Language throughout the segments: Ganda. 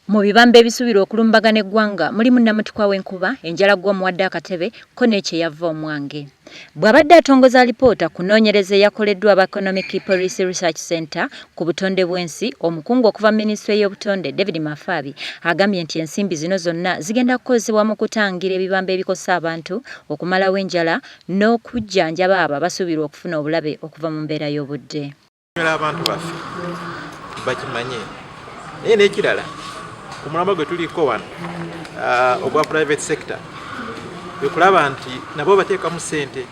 Mu bibambe ebisubira okulumbagana eggwanga mulimu Namutikwa w'enkuba, enjala gw'omuwadde akatebe ko n'ekye yava omwange. Bw'abadde atongoza alipoota ku nnoonyereza eyakoleddwa aba Economic Policy Research Center ku butonde bw'ensi, omukungu okuva Minisitule y'obutonde David Mafaabi agambye nti ensimbi zino zonna zigenda kukozesebwa mu kutangira ebibambe ebikosa abantu, okumalawo enjala n'okujjanjaba abo abasuubirwa okufuna obulabe okuva mu mbeera y'obudde. Abantu baffe bakimanye naye n'ekirala ku mulamba gwe tuliko wano ogwa private sector bekulaba nti nabo bateekamu ssente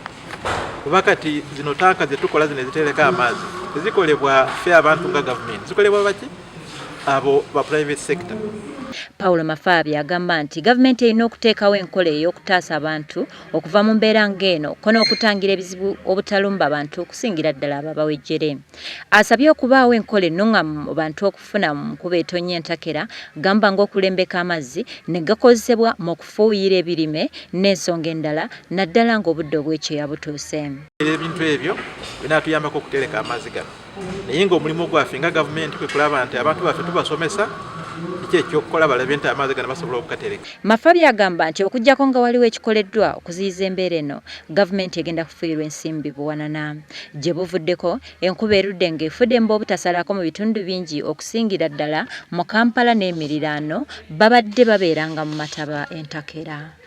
kuba kati zino tanka ze tukola zino ezitereka amazzi tezikolebwa ffe abantu nga gavumenti, zikolebwa baki abo ba private sector. Paulo Mafaabi agamba nti gavumenti erina okuteekawo enkola ey'okutaasa abantu okuva mu mbeera ng'eno ko n'okutangira ebizibu obutalumba abantu okusingira ddala ababawejjere. Asabye okubaawo enkola ennungamu mu bantu okufuna mu nkuba etonnya entakera, gamba ng'okulembeka amazzi ne gakozesebwa mu kufuuyira ebirime n'ensonga endala naddala ng'obudde obw'ekyeya butuuse. Ebintu ebyo binaatuyambako okutereka amazzi gano, naye ng'omulimu gwaffe nga gavumenti kwe kulaba nti abantu baffe tubasomesa biki ekyokukola balabe nti amazzi gano basobola okugatereka. Mafaabi agamba nti okuggyako nga waliwo ekikoleddwa okuziyiza embeera eno, gavumenti egenda kufuuyirwa ensimbi buwanana. Gye buvuddeko enkuba erudde ng'efudde obutasalako mu bitundu bingi okusingira ddala mu Kampala n'emiriraano babadde babeeranga mu mataba entakera.